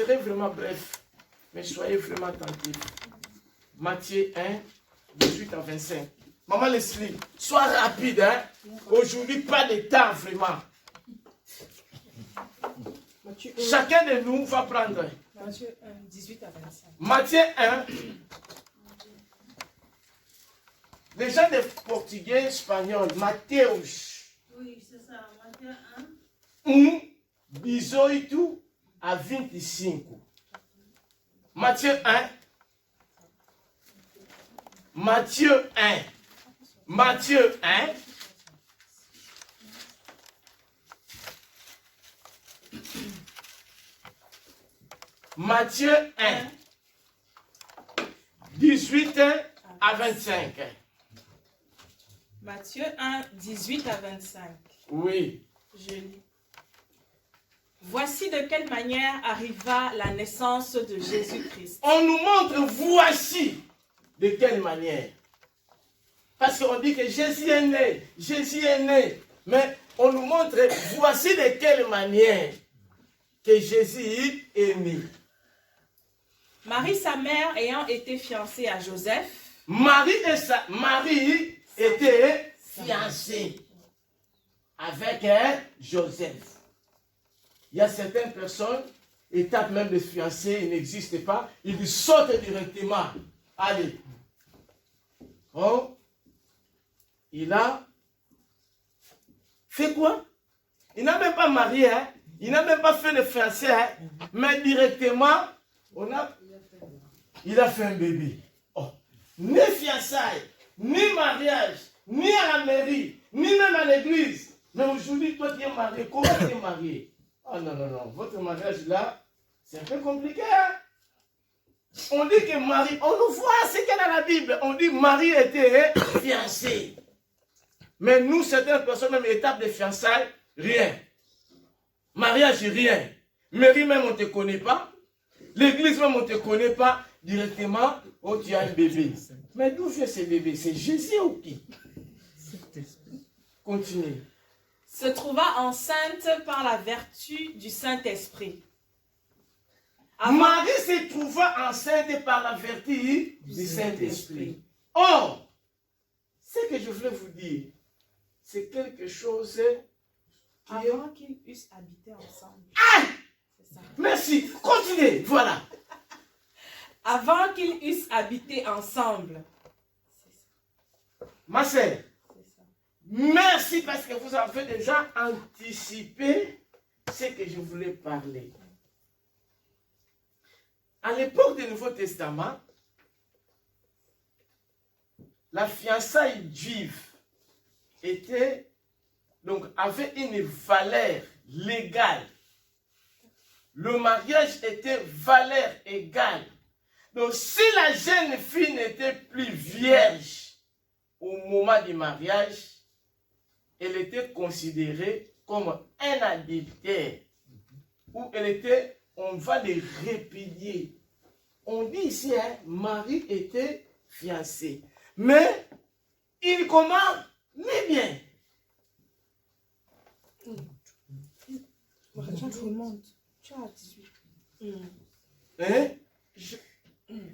serai vraiment bref, mais soyez vraiment attentifs. Matthieu 1, 18 à 25. Maman Leslie, sois rapide, hein. Aujourd'hui, pas de temps, vraiment. Chacun de nous va prendre. Matthieu 1, 18 à 25. Matthieu 1. Les gens de portugais, espagnol, Mateus. Oui, c'est ça, Matthieu 18 à 25. Matthieu 1. Matthieu 1. Matthieu 1. Matthieu 1. 18 à 25. Matthieu 1, 18 à 25. Oui. Je lis. Voici de quelle manière arriva la naissance de Jésus-Christ. On nous montre voici de quelle manière. Parce qu'on dit que Jésus est né. Jésus est né. Mais on nous montre voici de quelle manière que Jésus est né. Marie, sa mère, ayant été fiancée à Joseph. Marie était fiancée avec Joseph. Il y a certaines personnes, étape même de fiancée, il n'existe pas. Ils lui sautent directement. Allez. Oh. Il a fait quoi? Il n'a même pas marié, hein? Il n'a même pas fait le fiancé, hein? Mais directement, il a fait un bébé. Oh. Ni fiançailles, ni mariage, ni à la mairie, ni même à l'église. Mais aujourd'hui, toi, tu es marié. Comment tu es marié? Oh non, non, non. Votre mariage là, c'est un peu compliqué. Hein? On dit que Marie, on nous voit ce qu'il y a dans la Bible. On dit Marie était fiancée. Mais nous, certaines personnes, même étape de fiançailles, rien. Mariage, rien. Mairie même, on ne te connaît pas. L'église même, on ne te connaît pas. Directement, oh, tu as un bébé. Mais d'où vient ce bébé? C'est Jésus ou qui? Continue. Se trouva enceinte par la vertu du Saint-Esprit. Marie se trouva enceinte par la vertu du Saint-Esprit. Or, ce que je voulais vous dire, c'est quelque chose qui avant qu'ils eussent habité ensemble. Ah! C'est ça. Merci, continuez, voilà. Avant qu'ils eussent habité ensemble. C'est ça. Ma sœur, C'est ça. merci parce que vous avez déjà anticipé ce que je voulais parler. À l'époque du Nouveau Testament, la fiançaille juive avait une valeur légale. Le mariage était valeur égale. Donc, si la jeune fille n'était plus vierge au moment du mariage, elle était considérée comme un adultère. Ou elle était, on va les répudier. On dit ici, hein, Marie était fiancée. Mais, il comment? Mais bien. Tout le monde. Tu as 18. Hein?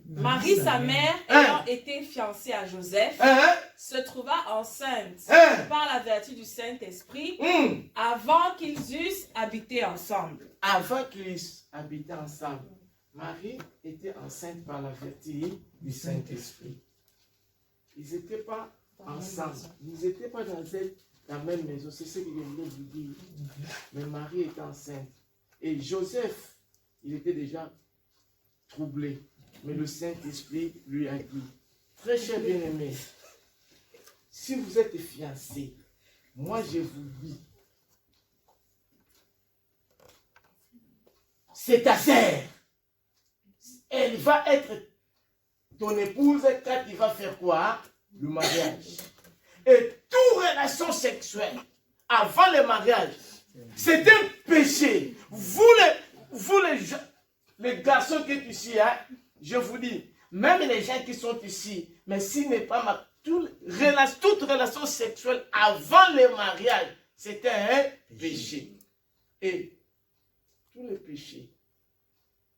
Marie, sa mère, ayant été fiancée à Joseph, se trouva enceinte par la vertu du Saint-Esprit avant qu'ils eussent habité ensemble. Avant qu'ils eussent habité ensemble, Marie était enceinte par la vertu du Saint-Esprit. Ils n'étaient pas ensemble. Ils n'étaient pas dans la même maison. C'est ce que je voulais vous dire. Mais Marie était enceinte. Et Joseph, il était déjà troublé. Mais le Saint-Esprit lui a dit, très cher bien-aimé, si vous êtes fiancés, moi je vous dis, c'est ta sœur. Elle va être ton épouse quand il va faire quoi? Le mariage. Et toute relation sexuelle avant le mariage, c'est un péché. Vous les garçons qui sont ici, hein, je vous dis, même les gens qui sont ici, mais s'il n'est pas toute relation sexuelle avant le mariage, c'est un péché. Et tous les péchés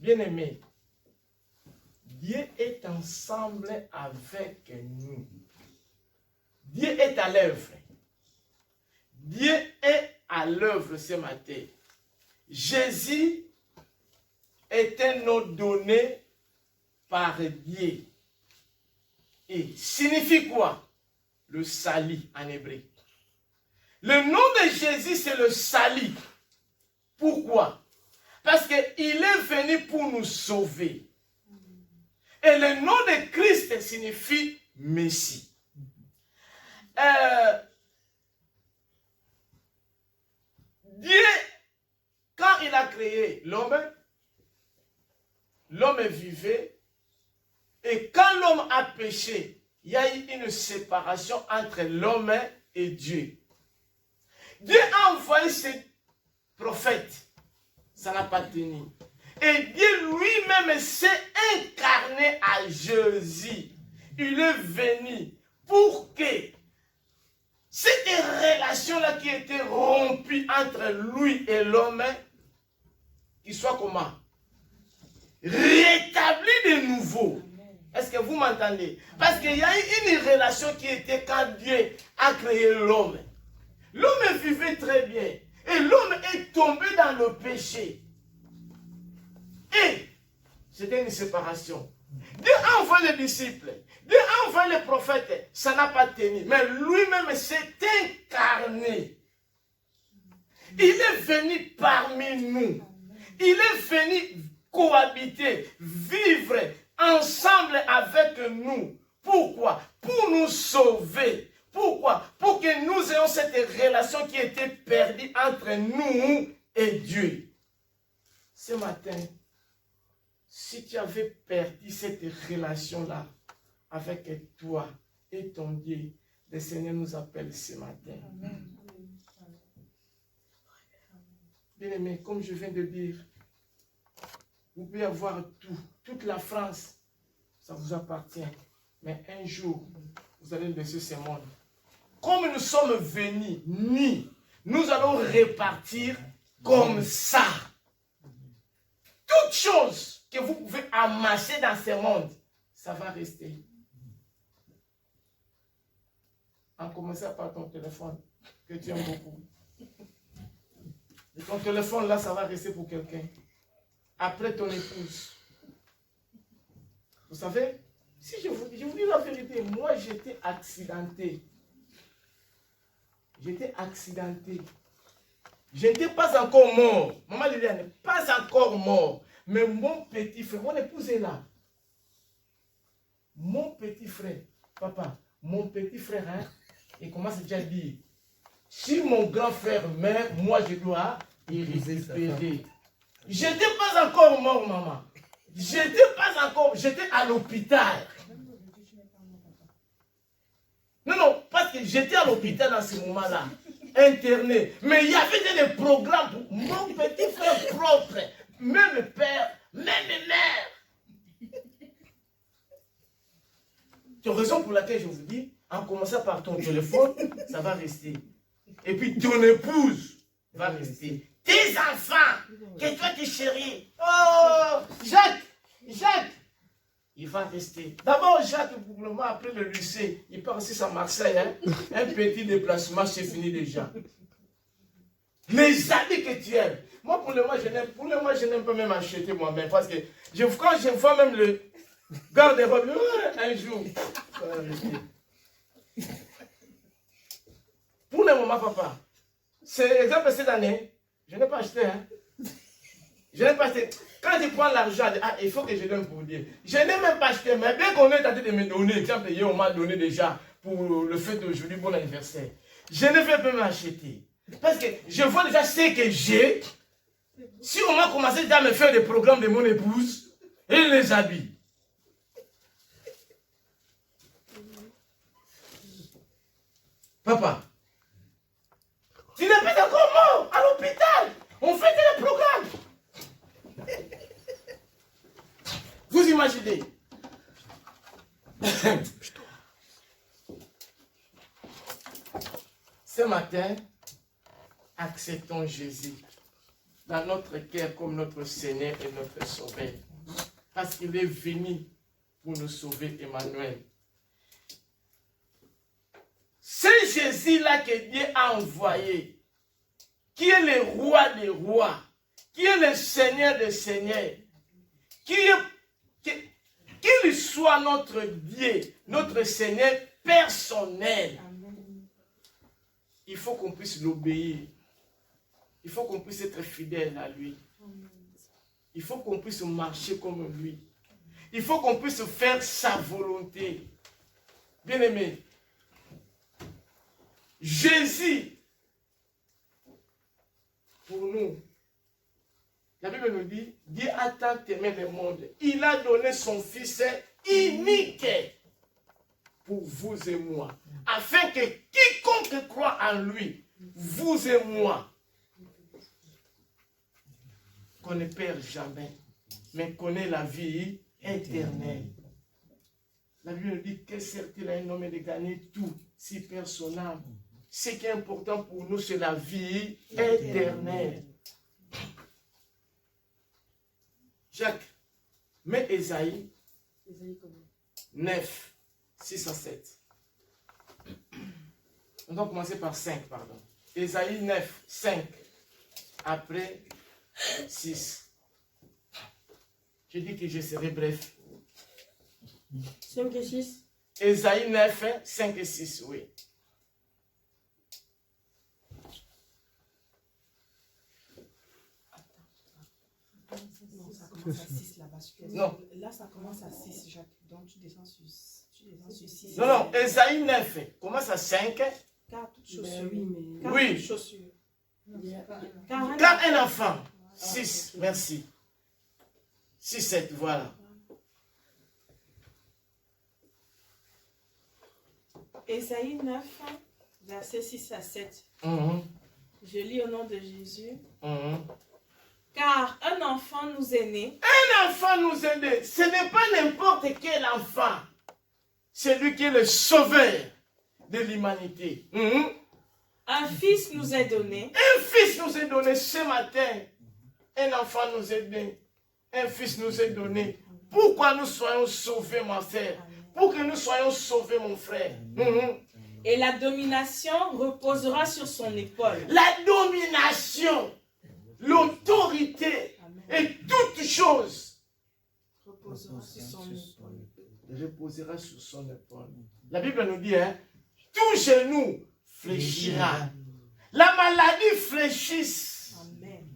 Bien-aimés, Dieu est ensemble avec nous. Dieu est à l'œuvre. Dieu est à l'œuvre ce matin. Jésus est un nom donné par Dieu. Et signifie quoi? Le salut en hébreu. Le nom de Jésus, c'est le salut. Pourquoi? Parce qu'il est venu pour nous sauver. Et le nom de Christ signifie Messie. Dieu, quand il a créé l'homme vivait. Et quand l'homme a péché, il y a eu une séparation entre l'homme et Dieu. Dieu a envoyé ses prophètes. Ça n'a pas tenu. Et Dieu lui-même s'est incarné à Jésus. Il est venu pour que cette relation-là qui était rompue entre lui et l'homme, qu'il soit comment? Rétabli de nouveau. Est-ce que vous m'entendez? Parce qu'il y a eu une relation qui était quand Dieu a créé l'homme. L'homme vivait très bien. Et l'homme est tombé dans le péché. Et c'était une séparation. Dieu a envoyé les disciples. Dieu a envoyé les prophètes. Ça n'a pas tenu. Mais lui-même s'est incarné. Il est venu parmi nous. Il est venu cohabiter, vivre ensemble avec nous. Pourquoi? Pour nous sauver. Pourquoi? Pour que nous ayons cette relation qui était perdue entre nous et Dieu. Ce matin, si tu avais perdu cette relation-là avec toi et ton Dieu, le Seigneur nous appelle ce matin. Bien-aimés, comme je viens de dire, vous pouvez avoir tout, toute la France, ça vous appartient. Mais un jour, vous allez laisser ce monde. Comme nous sommes venus, nous allons répartir comme ça. Toute chose que vous pouvez amasser dans ce monde, ça va rester. En commençant par ton téléphone, que tu aimes beaucoup. Et ton téléphone là, ça va rester pour quelqu'un. Après ton épouse. Vous savez, si je vous dis la vérité, moi j'étais accidenté. J'étais accidenté. Je n'étais pas encore mort. Maman Liliane n'est pas encore mort. Mais mon petit frère, mon épouse est là. Mon petit frère, papa, mon petit frère, hein, il commence déjà à dire, si mon grand frère meurt, moi je dois y récupérer. Je n'étais pas encore mort, maman. J'étais à l'hôpital. Non, parce que j'étais à l'hôpital dans ce moment-là, interné. Mais il y avait des programmes pour mon petit frère propre, même père, même mère. C'est la raison pour laquelle je vous dis, en commençant par ton téléphone, ça va rester. Et puis ton épouse va rester. Tes enfants, que toi tu chéris. Oh, Jacques, il va rester. D'abord, Jacques, pour le moment, après le lycée, il part aussi à Marseille. Hein? Un petit déplacement, c'est fini déjà. Les amis que tu aimes. Moi, pour le moment, je n'aime pas même acheter moi-même. Parce que quand je vois même le garde-robe, un jour, ça va rester. Pour le moment, papa, c'est exemple cette année, je n'ai pas acheté. Hein? Je n'ai pas acheté. Quand je prends l'argent, il faut que je donne pour Dieu. Je n'ai même pas acheté, mais bien qu'on ait tenté de me donner, exemple, on m'a donné déjà pour le fait d'aujourd'hui, bon anniversaire. Je ne vais pas m'acheter. Parce que je vois déjà ce que j'ai. Si on m'a commencé déjà à me faire des programmes de mon épouse, et les habits. Papa, tu n'es pas encore mort à l'hôpital. On fait des programmes. Vous imaginez? Ce matin, acceptons Jésus. dans notre cœur comme notre Seigneur et notre Sauveur. Parce qu'il est venu pour nous sauver, Emmanuel. C'est Jésus-là que Dieu a envoyé, qui est le roi des rois, qui est le Seigneur des seigneurs, qu'il soit notre Dieu, notre Seigneur personnel. Il faut qu'on puisse l'obéir. Il faut qu'on puisse être fidèle à lui. Il faut qu'on puisse marcher comme lui. Il faut qu'on puisse faire sa volonté. Bien-aimé, Jésus, pour nous, la Bible nous dit, Dieu a tant aimé le monde. Il a donné son Fils unique pour vous et moi. Afin que quiconque croit en lui, vous et moi, qu'on ne perd jamais, mais qu'on ait la vie éternelle. La Bible nous dit que sert-il à un homme de gagner tout si perd son âme? Ce qui est important pour nous, c'est la vie éternelle. Jacques, mets Ésaïe 9, 6 à 7. On va commencer par 5, pardon. Ésaïe 9, 5. Après 6. Je dis que je serai bref. 5 et 6. Ésaïe 9, 5 et 6, oui. Non, ça commence à 6 là-bas. Non. Là, ça commence à 6, Jacques. Donc, tu descends sur 6. Non, non, Ésaïe 9 commence à 5. 4 chaussures. Oui. Chaussures. Car un enfant. 6, merci. 6, 7, voilà. Ésaïe 9, versets 6 à 7. Je lis au nom de Jésus. Car un enfant nous est né. Un enfant nous est né. Ce n'est pas n'importe quel enfant. C'est lui qui est le sauveur de l'humanité. Un fils nous est donné. Un fils nous est donné ce matin. Un enfant nous est donné. Un fils nous est donné. Pourquoi nous soyons sauvés, ma sœur? Pour que nous soyons sauvés, mon frère. Et la domination reposera sur son épaule. La domination, l'autorité et toutes choses reposera sur son épaule. Reposera sur son épaule. La Bible nous dit, tout genou fléchira. La maladie fléchisse. Amen.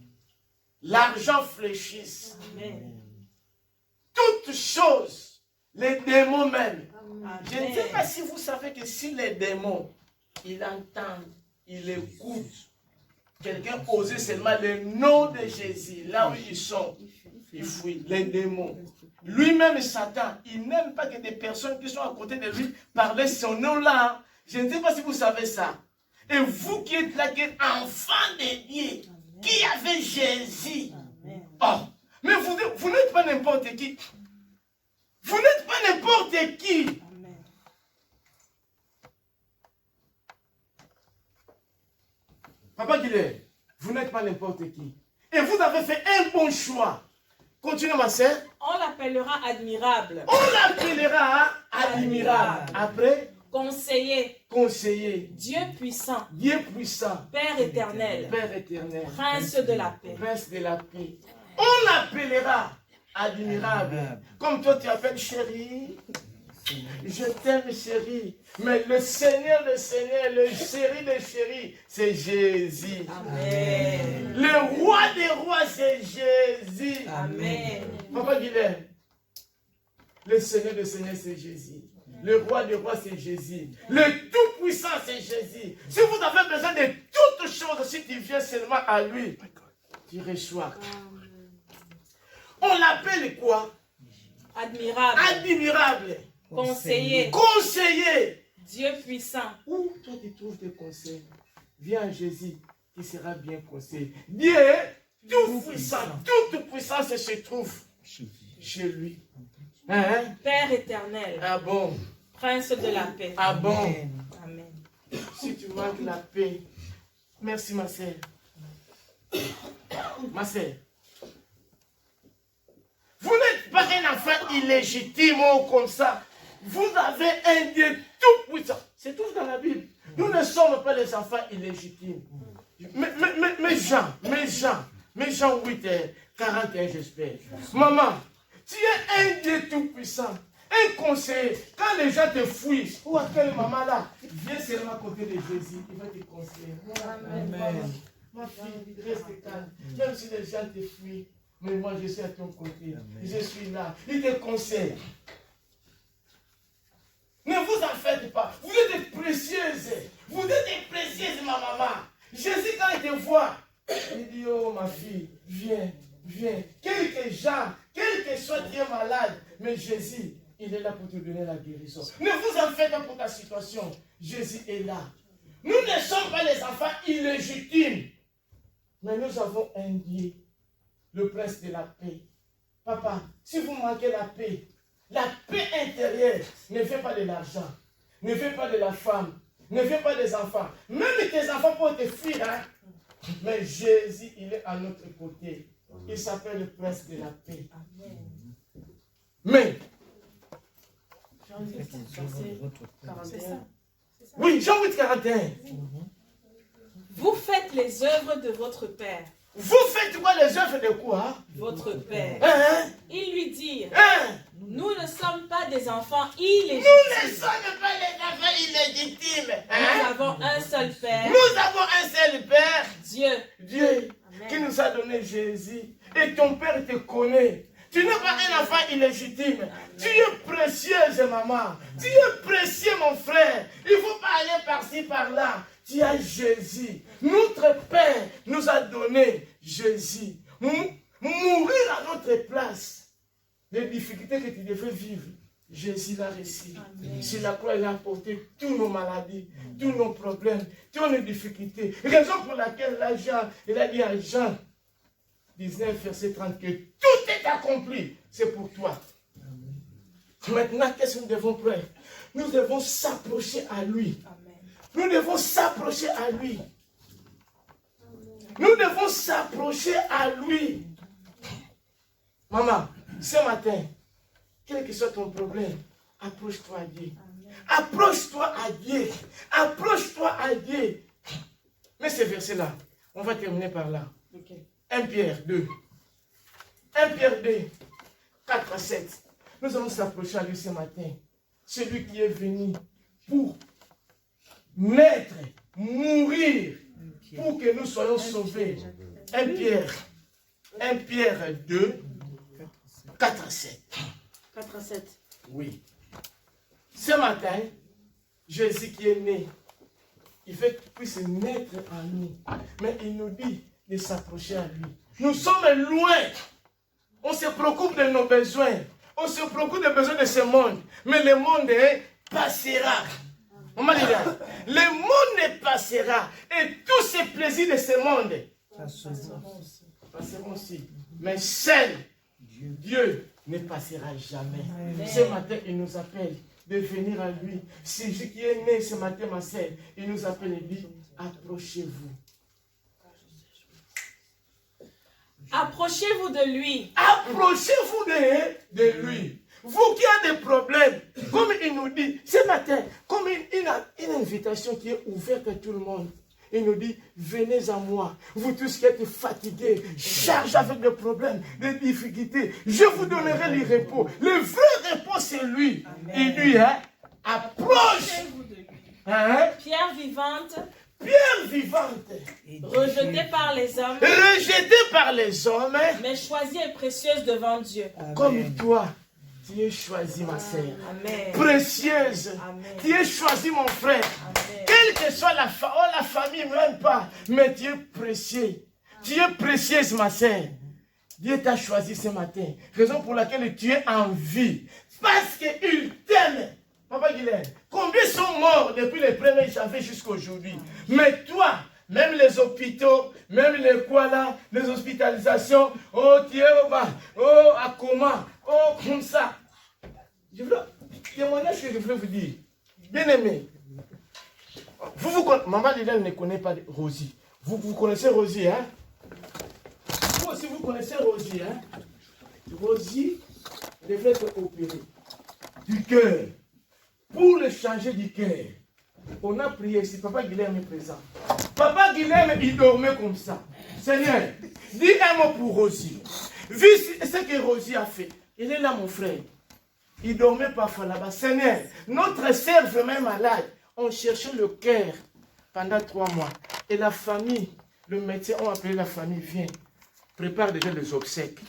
L'argent fléchisse. Amen. Toutes choses, les démons même. Amen. Je ne sais pas si vous savez que si les démons, ils entendent, ils écoutent, quelqu'un osait seulement le nom de Jésus, là où ils sont, ils fuient, les démons. Lui-même, Satan, il n'aime pas que des personnes qui sont à côté de lui parlent son nom-là. Je ne sais pas si vous savez ça. Et vous qui êtes là, qui êtes enfants de Dieu, qui avez Jésus. Oh, mais vous n'êtes pas n'importe qui. Vous n'êtes pas n'importe qui. Papa Guilherme, vous n'êtes pas n'importe qui. Et vous avez fait un bon choix. Continuez, ma sœur. On l'appellera admirable. On l'appellera admirable. Après, conseiller. Conseiller. Dieu puissant. Dieu puissant. Père éternel. Père éternel. Prince de la paix. Prince de la paix. On l'appellera admirable. Comme toi, tu appelles chérie. Je t'aime, chérie. Mais le Seigneur, le chéri des chéris, c'est Jésus. Amen. Le roi des rois, c'est Jésus. Amen. Papa Guilherme, le Seigneur des seigneurs, c'est Jésus. Le roi des rois, c'est Jésus. Le tout-puissant, c'est Jésus. Si vous avez besoin de toutes choses, si tu viens seulement à lui, tu reçois. On l'appelle quoi? Admirable. Admirable. Conseiller. Conseiller. Dieu puissant. Où toi tu trouves tes conseils? Viens à Jésus, qui sera bien conseillé. Dieu, tout puissant, toute puissance se trouve chez lui. Hein? Père éternel. Ah bon? Prince de la paix. Ah bon? Amen. Si tu manques la paix, merci ma sœur. Ma sœur, vous n'êtes pas un enfant illégitime ou comme ça. Vous avez un Dieu tout puissant. C'est tout dans la Bible. Nous ne sommes pas les enfants illégitimes. Mais Jean 8, 41, j'espère. Maman, tu es un Dieu tout puissant. Un conseiller. Quand les gens te fouillent, ou à quelle maman là, viens seulement à côté de Jésus. Il va te conseiller. Amen. Ma fille, reste calme. Même si les gens te fuient, mais moi je suis à ton côté. Amen. Je suis là. Il te conseille. Ne vous en faites pas. Vous êtes précieuse. Vous êtes précieuse, ma maman. Jésus, quand il te voit, il dit, oh ma fille, viens, viens. Quelque gens, quel que soit tu es malade, mais Jésus, il est là pour te donner la guérison. Ne vous en faites pas pour ta situation. Jésus est là. Nous ne sommes pas les enfants illégitimes. Mais nous avons un Dieu, le prince de la paix. Papa, si vous manquez la paix intérieure ne vient pas de l'argent, ne vient pas de la femme, ne vient pas des enfants. Même tes enfants peuvent te fuir, hein? Mais Jésus, il est à notre côté. Il s'appelle le prince de la paix. Amen. Mais, Jean 8, 41. Oui, Jean 8, 41. Vous faites les œuvres de votre Père. Vous faites quoi, les œuvres de quoi? Votre Père. Hein? Ils lui dirent, hein? Nous ne sommes pas des enfants illégitimes. Nous ne sommes pas les enfants illégitimes. Hein? Nous avons un seul Père. Nous avons un seul Père. Dieu. Dieu. Amen. Qui nous a donné Jésus. Et ton Père te connaît. Tu n'es pas un enfant illégitime. Amen. Tu es précieuse, maman. Tu es précieux, mon frère. Il ne faut pas aller par-ci, par-là. Tu as Jésus. Notre Père nous a donné Jésus. Mourir à notre place. Les difficultés que tu devais vivre, Jésus l'a reçu. Sur la croix, il a apporté toutes nos maladies, tous nos problèmes, toutes nos difficultés. Raison pour laquelle là, Jean, il a dit à Jean 19, verset 30, que tout est accompli. C'est pour toi. Maintenant, qu'est-ce que nous devons faire? Nous devons s'approcher à lui. Nous devons s'approcher à lui. Nous devons s'approcher à lui. Maman, ce matin, quel que soit ton problème, approche-toi à Dieu. Approche-toi à Dieu. Approche-toi à Dieu. Mais ce verset-là, on va terminer par là. 1 Pierre 2. 1 Pierre 2, 4 à 7. Nous allons s'approcher à lui ce matin. Celui qui est venu pour naître, mourir, pour que nous soyons sauvés. 1 Pierre 2, 4 à 7. 4 à 7. Oui. Ce matin, Jésus qui est né, il veut qu'il puisse naître en nous. Mais il nous dit de s'approcher à lui. Nous sommes loin. On se préoccupe de nos besoins. On se préoccupe des besoins de ce monde. Mais le monde passera. Le monde passera. Et tous ces plaisirs de ce monde passeront aussi. Mais seul Dieu ne passera jamais. Amen. Ce matin, il nous appelle de venir à lui. C'est Jésus qui est né ce matin, ma sœur. Il nous appelle et dit, approchez-vous. Approchez-vous de lui. Approchez-vous de lui. Vous qui avez des problèmes, comme il nous dit ce matin, comme une invitation qui est ouverte à tout le monde. Il nous dit, venez à moi, vous tous qui êtes fatigués, chargés avec des problèmes, des difficultés, je vous donnerai le repos. Le vrai repos, c'est lui. Amen. Et lui, approche. De lui. Hein? Pierre vivante. Pierre vivante. Rejetée par les hommes. Rejetée par les hommes. Mais choisie et précieuse devant Dieu. Amen. Comme toi. Tu es choisi, ma sœur. Amen. Précieuse. Amen. Tu es choisi, mon frère. Amen. Quelle que soit la famille, même pas. Mais tu es précieux. Tu es précieuse, ma sœur. Dieu t'a choisi ce matin. Raison pour laquelle tu es en vie. Parce qu'il t'aime. Papa Guilherme, combien sont morts depuis le 1er janvier jusqu'à aujourd'hui? Mais toi, même les hôpitaux, même les quoi là, les hospitalisations, oh tu es au bas, oh à comment, oh comme ça. Je veux témoignage que je voulais vous dire. Bien aimé. Maman Guilherme ne connaît pas Rosie. Vous connaissez Rosie, hein? aussi, vous connaissez Rosie, hein? Rosie devrait être opérée du cœur. Pour le changer du cœur, on a prié ici. Papa Guilherme est présent. Papa Guilherme, il dormait comme ça. Seigneur, dis un mot pour Rosie. Vu ce que Rosie a fait, il est là, mon frère. Il dormait parfois là-bas. Seigneur, notre sœur vraiment malade. On cherchait le cœur pendant 3 mois. Et la famille, le médecin ont appelé la famille, viens, prépare déjà les obsèques.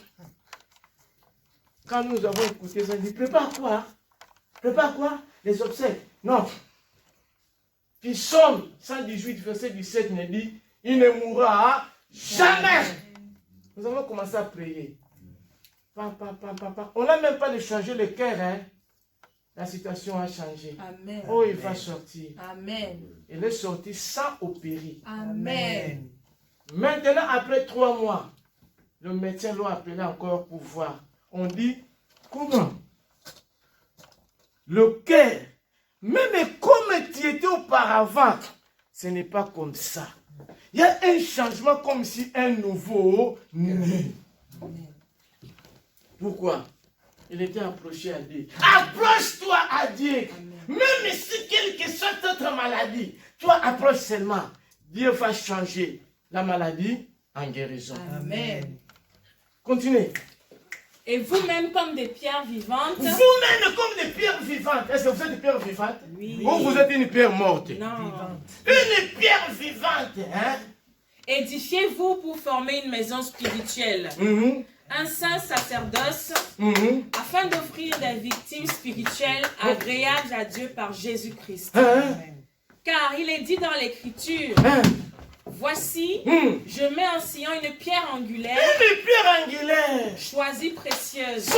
Quand nous avons écouté ça, on dit, prépare quoi? Prépare quoi? Les obsèques. Non. Puis Somme 118, verset 17, nous dit, il ne mourra jamais. Nous avons commencé à prier. On n'a même pas de changer le cœur, hein. La situation a changé. Amen. Oh, il va sortir. Amen. Il est sorti sans opérer. Amen. Maintenant, après 3 mois, le médecin l'a appelé encore pour voir. On dit, comment? Le cœur, même comme tu étais auparavant, ce n'est pas comme ça. Il y a un changement comme si un nouveau né. Pourquoi? Il était approché à Dieu. Approche-toi à Dieu. Même si quelque soit autre maladie, toi approche seulement. Dieu va changer la maladie en guérison. Amen. Continuez. Et vous-même comme des pierres vivantes. Vous-même comme des pierres vivantes. Est-ce que vous êtes des pierres vivantes? Oui. Ou vous êtes une pierre morte? Non. Une pierre vivante. Hein? Édifiez-vous pour former une maison spirituelle. Un saint sacerdoce, afin d'offrir des victimes spirituelles agréables à Dieu par Jésus-Christ. Car il est dit dans l'Écriture, voici, je mets en Sion une pierre angulaire, choisie précieuse.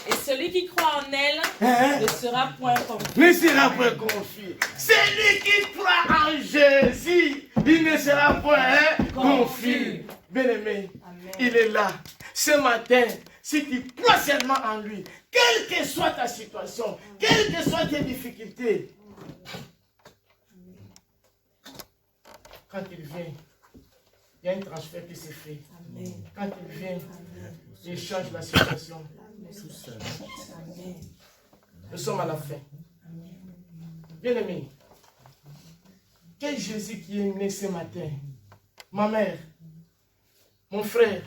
Et celui qui croit en elle ne sera point confus. Ne sera point confus. Celui qui croit en Jésus, il ne sera point confus. Bien-aimé, il est là. Ce matin, si tu crois seulement en lui, quelle que soit ta situation, quelles que soient tes difficultés, quand il vient, il y a un transfert qui se fait. Quand il vient, il change la situation. Nous sommes à la fin. Bien-aimé, quel Jésus qui est né ce matin, ma mère, mon frère,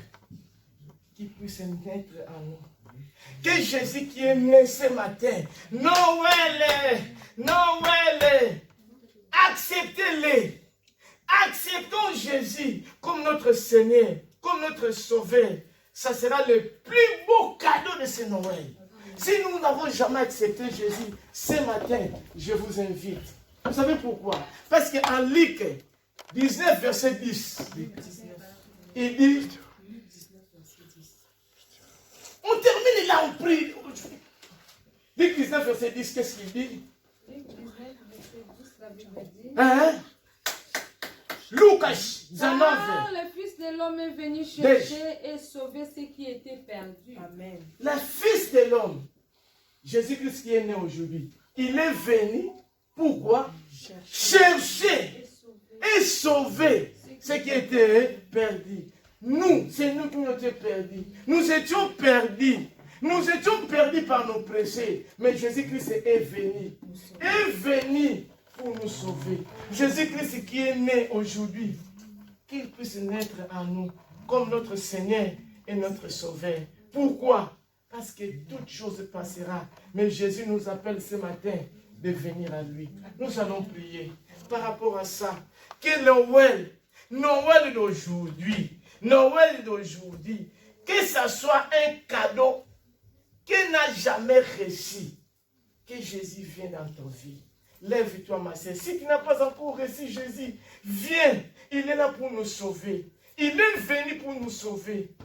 qui puisse naître en nous. Que Jésus qui est né ce matin, Noël, acceptez-le. Acceptons Jésus comme notre Seigneur, comme notre Sauveur. Ça sera le plus beau cadeau de ce Noël. Si nous n'avons jamais accepté Jésus, ce matin, je vous invite. Vous savez pourquoi? Parce qu'en Luc 19, verset 10, il dit, on termine là, on prie. Luc 19, verset 10, qu'est-ce qu'il dit? Hein? Lucas 19. Le Fils de l'homme est venu chercher et sauver ce qui était perdu. Amen. Le Fils de l'homme, Jésus-Christ qui est né aujourd'hui, il est venu, pourquoi? Chercher et sauver ce qui était perdu. Nous, c'est nous qui nous étions perdus. Nous étions perdus. Nous étions perdus par nos péchés. Mais Jésus-Christ est venu pour nous sauver. Jésus-Christ qui est né aujourd'hui, qu'il puisse naître en nous comme notre Seigneur et notre Sauveur. Pourquoi? Parce que toute chose passera. Mais Jésus nous appelle ce matin de venir à lui. Nous allons prier par rapport à ça. Que Noël d'aujourd'hui, que ça soit un cadeau qu'il n'a jamais reçu. Que Jésus vienne dans ta vie. Lève-toi, ma sœur. Si tu n'as pas encore reçu Jésus, viens. Il est là pour nous sauver. Il est venu pour nous sauver.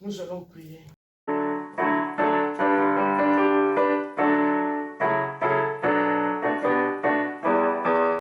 Nous allons prier.